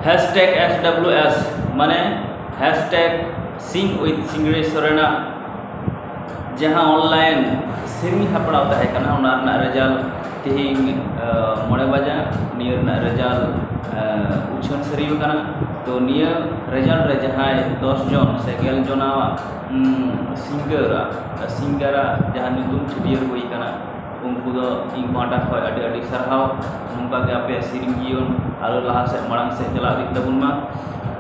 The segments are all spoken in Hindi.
हैशटैग SWS माने हैशटैग सिंग विथ सिंगरे सोरेना जहाँ ऑनलाइन सेमी हपड़ा है रिजल्ट तिहिंग 9 बजे नियर रिजल्ट उछन सरी तो निया रिजल्ट रे जहाँ 10 जन से 11 जना सिंगरा जहाँ नितुम छटियर हुई उनको दो इन पाटा खय अडी अडी सरहाव नोंका के आपे सिरिंग जीवन आलो लहा से मड़ांग से चला दी तबुन मा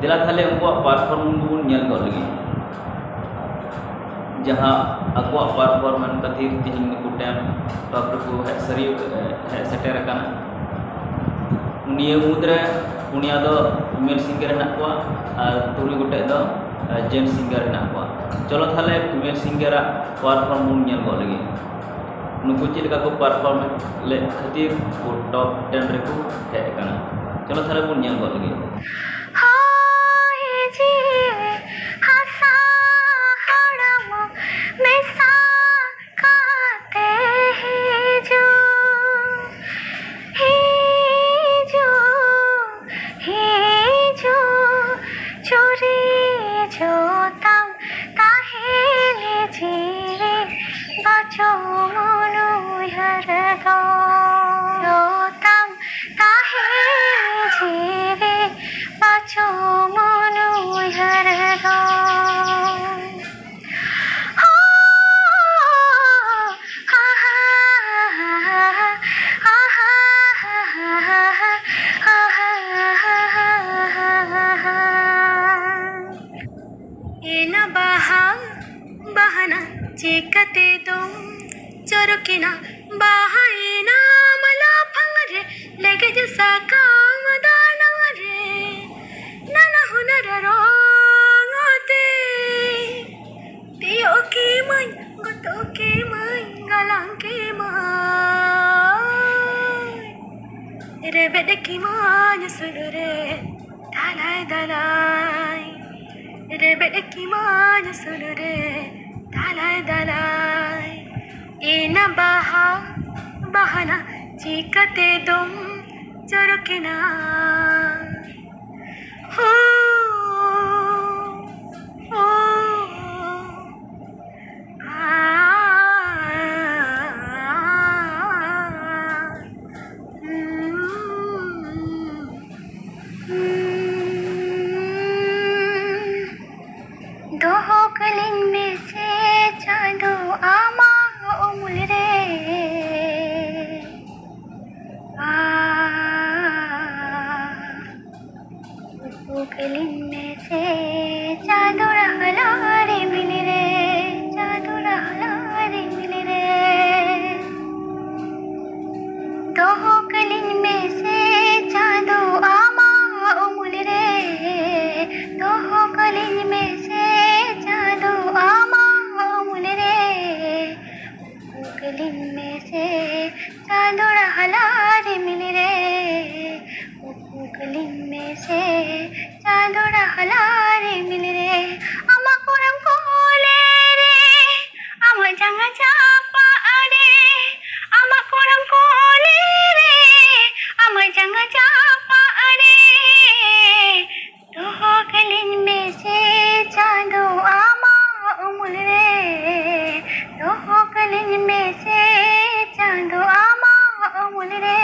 दिला थाले उनको परफॉर्मेंस बुन नेल कर लगी जहाँ अको परफॉर्मेंस कथीर तिहिंग को टाइम टॉप को है सरी है सेटर कना उनिया मुद्रे पुनिया दो फीमेल सिंगर हेना को और तुरी गोटे दो जेंट्स सिंगर हेना को चलो थाले फीमेल सिंगर परफॉर्मेंस बुन नेल कर लगी नुकु चेलका को परफॉर्मेंस ले खातिर वो टॉप 10 रे को हेज कना चलो थारे बुन नेल कर लगी चिकते तुम चरुकिना बाहाइना मला फंगरे लेके जैसा काम दाना रे नाना हुनर रोंगते तियो की मन गतो की मन गलांग की मन रे बेड की मन सुरे दलाई दलाई रे बेड की मन सुरे दलाई दलाई ina bahana चिकते तुम चरुकिना हो गलिन में से चादर हलारे मिले रे चादर हलारे मिले रे दो गलिन में से चादो आमा उमुल रे दो गलिन में से चादो आमा उमुल रे गलिन में से चादर हलारे मिले रे गलिन में से चादर हलारे मिले रे आमा कोरम कोले रे आमा जंगा चापा रे आमा कोरम कोले रे आमा जंगा चापा रे तो गलिन में से चादो आमा उमुल रे तो गलिन में से चादो आमा उमुल रे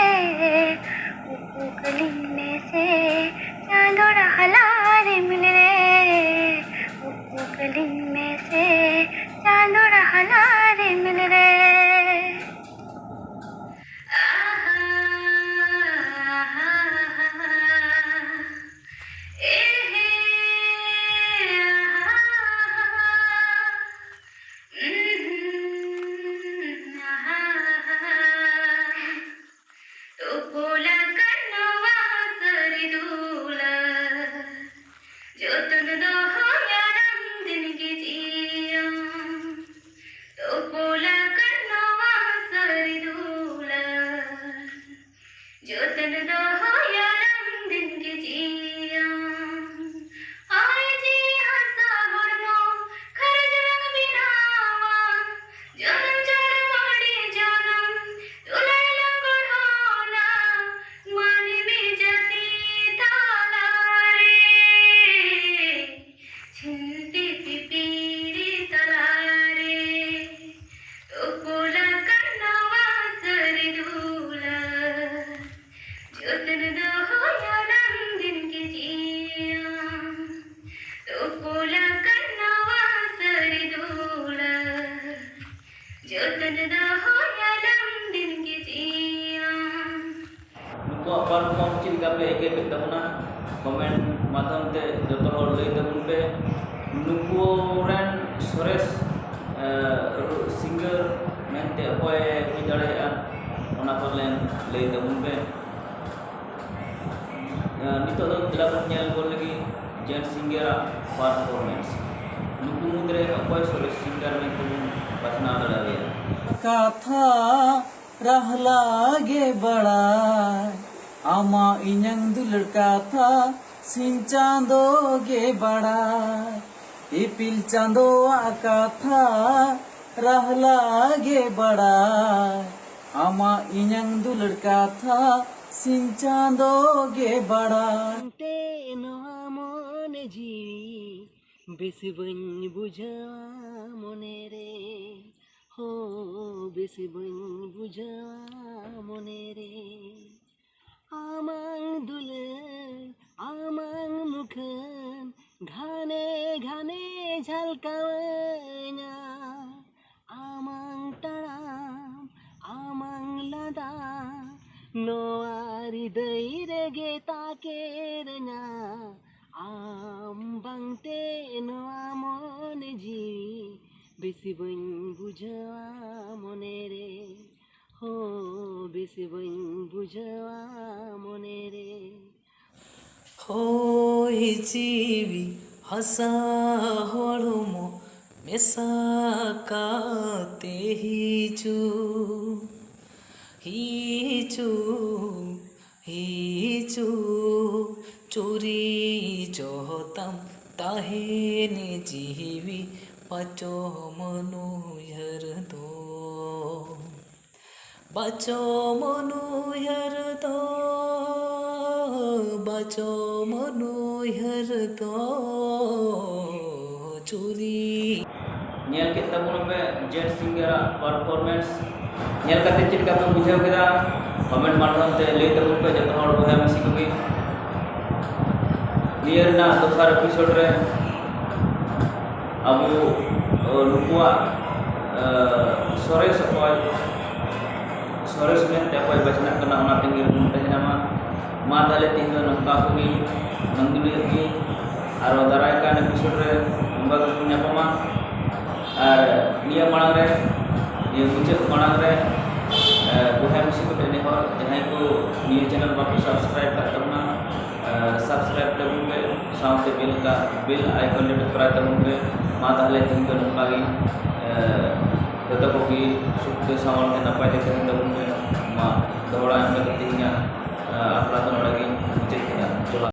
गलिन में से चादर हलारे मिले रे गलिन में से चादर हलारे मिले रे ᱛᱟᱵᱚᱱᱟ कमेंट माध्यम ते जो हर लई तबन पे नुकु रेन सरेस सिंगर मेनते अकोय हुई दाड़ेया ओना कोलेन लई तबन पे नितो दो दिला बन नेल बोल लगी जेन सिंगर परफॉर्मेंस नुकु मुद्रे अकोय सरेस सिंगर में तुम बचना दड़ावे कथा रहला गे बड़ा आमा इन्यंग दुलर कथा सिन चांदो गे बड़ा इपिल चांदो कथा रहला गे बड़ा आमा इन्यंग दुलर कथा सिन चांदो गे बड़ा ते नोआ मोने जीवी बेस बन बुझा मोने रे हो बेस बन बुझा मोने रे आमांग दुलर आमांग मुखन घाने घाने झलकावना आमांग तड़ाम आमांग लदा नोआरी दैरे गे ताकेरना आम बंगते नोआ मोने जीवी बेसी बन बुझा मोने रे हो बेसी बन बुझा मोने रे हो जीवी हसा हड़मो मेसा काते हिचू चोरी जोहतम ताहेने जीवी बचो मनु हर दो बचो मनु हर दो बचो मनु हर दो चोरी नेल के तबन पे जेन सिंगर परफॉर्मेंस नेल करते चेक का तो बुझाव केदा कमेंट माध्यम ते लई तबन पे जत हर बुझा मसी को भी नियर ना दोसर एपिसोड रे अब नुकुआ सरेस में तेपय बचना करना ओना तेंगे मुंटे नामा मा दाले तीन नंका कोगी नंदुली की आरो दाराय कान एपिसोड रे नंगा को न्यापमा और निया मांग रे ये मुझे मांग रे बुहा मिसी को तेने हो जहां को निया चैनल बाकी सब्सक्राइब कर तबना सब्सक्राइब तबन पे साउंड बिल आइकन ले टकरा तबन पे मा दाले तीन नंका की जतो को की सुख साउंड के नपाय दे तबन पे मा दौड़ा एम करते हिया अपना तो लगी